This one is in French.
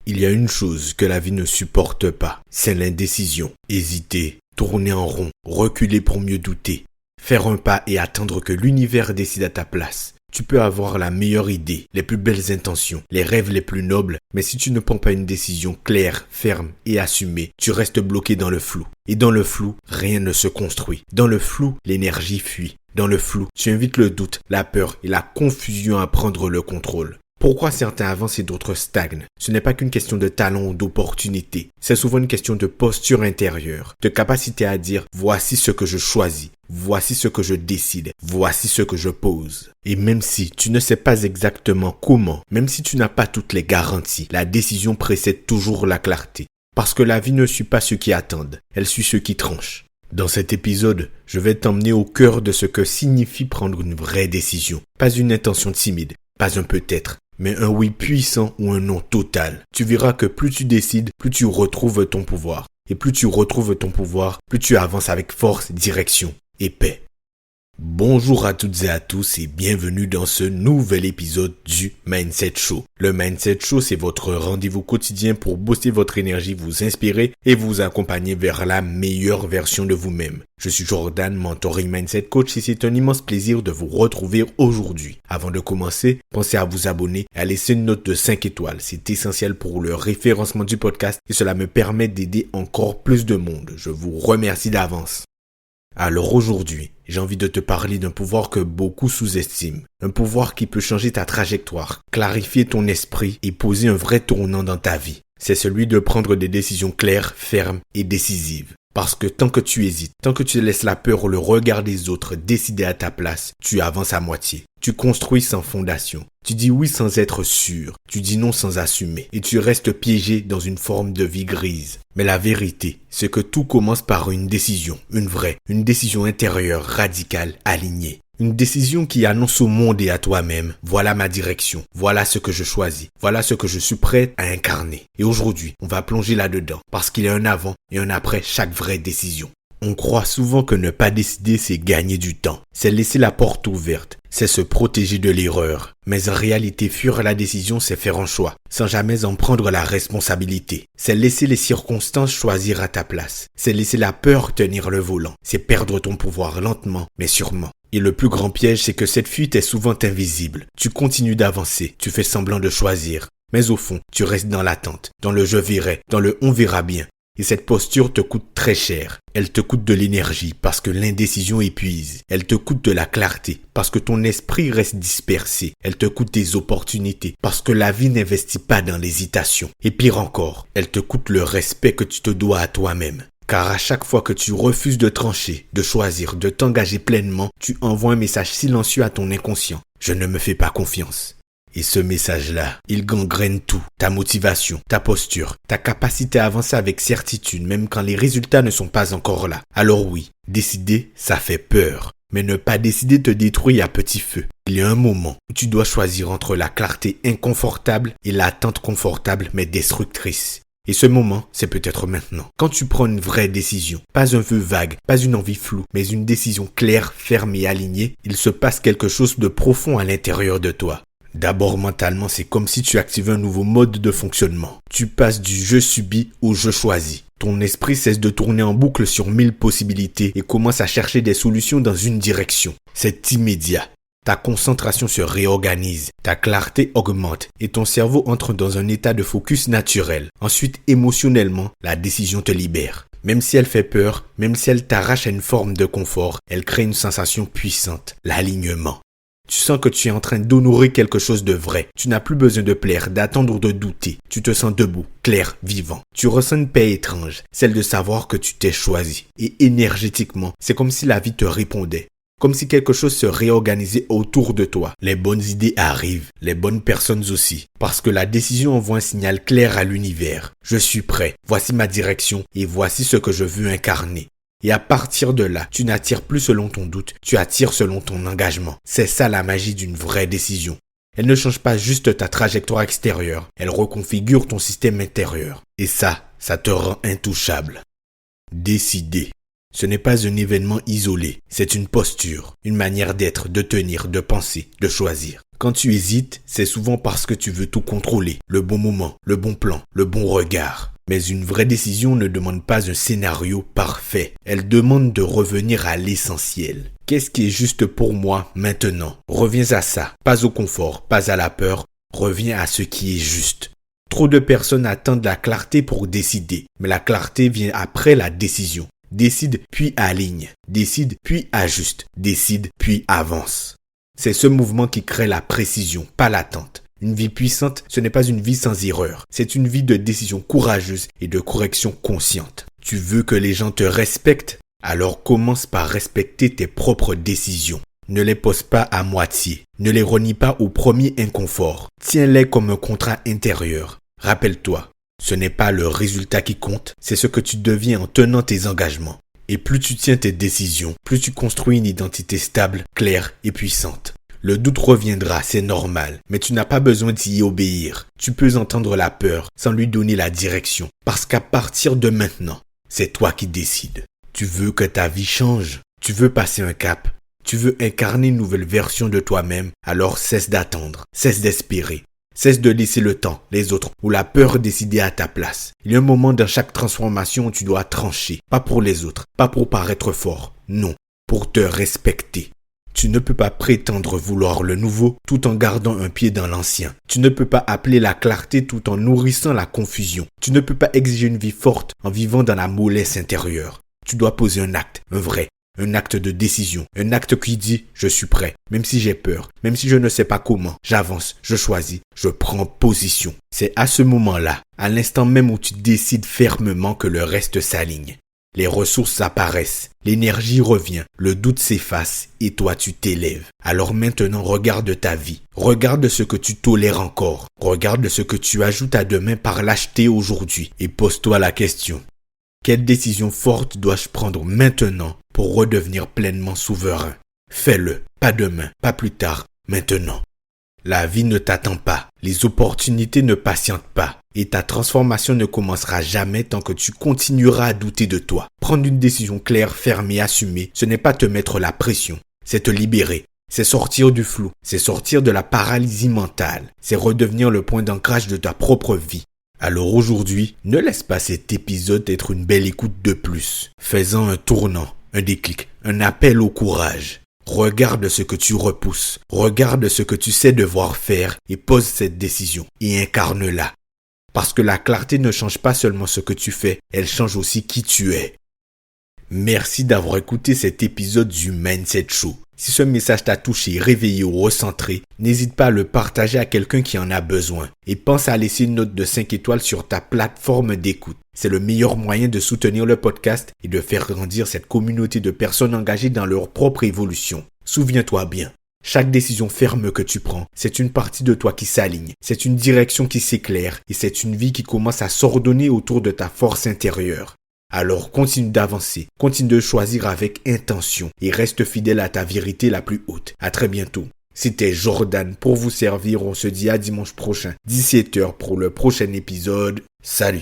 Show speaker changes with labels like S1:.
S1: Il y a une chose que la vie ne supporte pas, c'est l'indécision. Hésiter, tourner en rond, reculer pour mieux douter, faire un pas et attendre que l'univers décide à ta place. Tu peux avoir la meilleure idée, les plus belles intentions, les rêves les plus nobles, mais si tu ne prends pas une décision claire, ferme et assumée, tu restes bloqué dans le flou. Et dans le flou, rien ne se construit. Dans le flou, l'énergie fuit. Dans le flou, tu invites le doute, la peur et la confusion à prendre le contrôle. Pourquoi certains avancent et d'autres stagnent? Ce n'est pas qu'une question de talent ou d'opportunité. C'est souvent une question de posture intérieure, de capacité à dire « voici ce que je choisis, voici ce que je décide, voici ce que je pose ». Et même si tu ne sais pas exactement comment, même si tu n'as pas toutes les garanties, la décision précède toujours la clarté. Parce que la vie ne suit pas ceux qui attendent, elle suit ceux qui tranchent. Dans cet épisode, je vais t'emmener au cœur de ce que signifie prendre une vraie décision. Pas une intention timide, pas un peut-être, mais un oui puissant ou un non total. Tu verras que plus tu décides, plus tu retrouves ton pouvoir. Et plus tu retrouves ton pouvoir, plus tu avances avec force, direction et paix. Bonjour à toutes et à tous et bienvenue dans ce nouvel épisode du Mindset Show. Le Mindset Show, c'est votre rendez-vous quotidien pour booster votre énergie, vous inspirer et vous accompagner vers la meilleure version de vous-même. Je suis Jordan, Mentoring Mindset Coach et c'est un immense plaisir de vous retrouver aujourd'hui. Avant de commencer, pensez à vous abonner et à laisser une note de 5 étoiles. C'est essentiel pour le référencement du podcast et cela me permet d'aider encore plus de monde. Je vous remercie d'avance. Alors aujourd'hui, j'ai envie de te parler d'un pouvoir que beaucoup sous-estiment. Un pouvoir qui peut changer ta trajectoire, clarifier ton esprit et poser un vrai tournant dans ta vie. C'est celui de prendre des décisions claires, fermes et décisives. Parce que tant que tu hésites, tant que tu laisses la peur ou le regard des autres décider à ta place, tu avances à moitié. Tu construis sans fondation. Tu dis oui sans être sûr. Tu dis non sans assumer. Et tu restes piégé dans une forme de vie grise. Mais la vérité, c'est que tout commence par une décision, une décision intérieure, radicale, alignée. Une décision qui annonce au monde et à toi-même, voilà ma direction, voilà ce que je choisis, voilà ce que je suis prêt à incarner. Et aujourd'hui, on va plonger là-dedans, parce qu'il y a un avant et un après chaque vraie décision. On croit souvent que ne pas décider, c'est gagner du temps, c'est laisser la porte ouverte, c'est se protéger de l'erreur. Mais en réalité, fuir la décision, c'est faire un choix, sans jamais en prendre la responsabilité. C'est laisser les circonstances choisir à ta place, c'est laisser la peur tenir le volant, c'est perdre ton pouvoir lentement, mais sûrement. Et le plus grand piège, c'est que cette fuite est souvent invisible. Tu continues d'avancer, tu fais semblant de choisir. Mais au fond, tu restes dans l'attente, dans le je verrai, dans le on verra bien. Et cette posture te coûte très cher. Elle te coûte de l'énergie parce que l'indécision épuise. Elle te coûte de la clarté parce que ton esprit reste dispersé. Elle te coûte des opportunités parce que la vie n'investit pas dans l'hésitation. Et pire encore, elle te coûte le respect que tu te dois à toi-même. Car à chaque fois que tu refuses de trancher, de choisir, de t'engager pleinement, tu envoies un message silencieux à ton inconscient. Je ne me fais pas confiance. Et ce message-là, il gangrène tout. Ta motivation, ta posture, ta capacité à avancer avec certitude, même quand les résultats ne sont pas encore là. Alors oui, décider, ça fait peur. Mais ne pas décider te détruit à petit feu. Il y a un moment où tu dois choisir entre la clarté inconfortable et l'attente confortable mais destructrice. Et ce moment, c'est peut-être maintenant. Quand tu prends une vraie décision, pas un vœu vague, pas une envie floue, mais une décision claire, ferme et alignée, il se passe quelque chose de profond à l'intérieur de toi. D'abord mentalement, c'est comme si tu activais un nouveau mode de fonctionnement. Tu passes du je subis au je choisis. Ton esprit cesse de tourner en boucle sur 1000 possibilités et commence à chercher des solutions dans une direction. C'est immédiat. Ta concentration se réorganise, ta clarté augmente et ton cerveau entre dans un état de focus naturel. Ensuite, émotionnellement, la décision te libère. Même si elle fait peur, même si elle t'arrache à une forme de confort, elle crée une sensation puissante, l'alignement. Tu sens que tu es en train d'honorer quelque chose de vrai. Tu n'as plus besoin de plaire, d'attendre ou de douter. Tu te sens debout, clair, vivant. Tu ressens une paix étrange, celle de savoir que tu t'es choisi. Et énergétiquement, c'est comme si la vie te répondait. Comme si quelque chose se réorganisait autour de toi. Les bonnes idées arrivent, les bonnes personnes aussi. Parce que la décision envoie un signal clair à l'univers. Je suis prêt, voici ma direction et voici ce que je veux incarner. Et à partir de là, tu n'attires plus selon ton doute, tu attires selon ton engagement. C'est ça la magie d'une vraie décision. Elle ne change pas juste ta trajectoire extérieure, elle reconfigure ton système intérieur. Et ça te rend intouchable. Décider. Ce n'est pas un événement isolé, c'est une posture, une manière d'être, de tenir, de penser, de choisir. Quand tu hésites, c'est souvent parce que tu veux tout contrôler, le bon moment, le bon plan, le bon regard. Mais une vraie décision ne demande pas un scénario parfait, elle demande de revenir à l'essentiel. Qu'est-ce qui est juste pour moi maintenant? Reviens à ça, pas au confort, pas à la peur, reviens à ce qui est juste. Trop de personnes attendent la clarté pour décider, mais la clarté vient après la décision. Décide puis aligne, décide puis ajuste, décide puis avance. C'est ce mouvement qui crée la précision, pas l'attente. Une vie puissante, ce n'est pas une vie sans erreur, c'est une vie de décision courageuse et de correction consciente. Tu veux que les gens te respectent? Alors commence par respecter tes propres décisions. Ne les pose pas à moitié, ne les renie pas au premier inconfort. Tiens-les comme un contrat intérieur. Rappelle-toi, ce n'est pas le résultat qui compte, c'est ce que tu deviens en tenant tes engagements. Et plus tu tiens tes décisions, plus tu construis une identité stable, claire et puissante. Le doute reviendra, c'est normal, mais tu n'as pas besoin d'y obéir. Tu peux entendre la peur sans lui donner la direction, parce qu'à partir de maintenant, c'est toi qui décides. Tu veux que ta vie change, tu veux passer un cap, tu veux incarner une nouvelle version de toi-même, alors cesse d'attendre, cesse d'espérer. Cesse de laisser le temps, les autres ou la peur décider à ta place. Il y a un moment dans chaque transformation où tu dois trancher. Pas pour les autres, pas pour paraître fort. Non, pour te respecter. Tu ne peux pas prétendre vouloir le nouveau tout en gardant un pied dans l'ancien. Tu ne peux pas appeler la clarté tout en nourrissant la confusion. Tu ne peux pas exiger une vie forte en vivant dans la mollesse intérieure. Tu dois poser un acte, un vrai. Un acte de décision, un acte qui dit « je suis prêt », même si j'ai peur, même si je ne sais pas comment, j'avance, je choisis, je prends position. C'est à ce moment-là, à l'instant même où tu décides fermement que le reste s'aligne. Les ressources apparaissent, l'énergie revient, le doute s'efface et toi tu t'élèves. Alors maintenant regarde ta vie, regarde ce que tu tolères encore, regarde ce que tu ajoutes à demain par lâcheté aujourd'hui et pose-toi la question. Quelle décision forte dois-je prendre maintenant pour redevenir pleinement souverain? Fais-le, pas demain, pas plus tard, maintenant. La vie ne t'attend pas, les opportunités ne patientent pas et ta transformation ne commencera jamais tant que tu continueras à douter de toi. Prendre une décision claire, ferme et assumée, ce n'est pas te mettre la pression, c'est te libérer. C'est sortir du flou, c'est sortir de la paralysie mentale, c'est redevenir le point d'ancrage de ta propre vie. Alors aujourd'hui, ne laisse pas cet épisode être une belle écoute de plus, faisant un tournant, un déclic, un appel au courage. Regarde ce que tu repousses, regarde ce que tu sais devoir faire et pose cette décision et incarne-la. Parce que la clarté ne change pas seulement ce que tu fais, elle change aussi qui tu es. Merci d'avoir écouté cet épisode du Mindset Show. Si ce message t'a touché, réveillé ou recentré, n'hésite pas à le partager à quelqu'un qui en a besoin. Et pense à laisser une note de 5 étoiles sur ta plateforme d'écoute. C'est le meilleur moyen de soutenir le podcast et de faire grandir cette communauté de personnes engagées dans leur propre évolution. Souviens-toi bien, chaque décision ferme que tu prends, c'est une partie de toi qui s'aligne, c'est une direction qui s'éclaire et c'est une vie qui commence à s'ordonner autour de ta force intérieure. Alors continue d'avancer, continue de choisir avec intention et reste fidèle à ta vérité la plus haute. À très bientôt. C'était Jordan pour vous servir. On se dit à dimanche prochain, 17h pour le prochain épisode. Salut!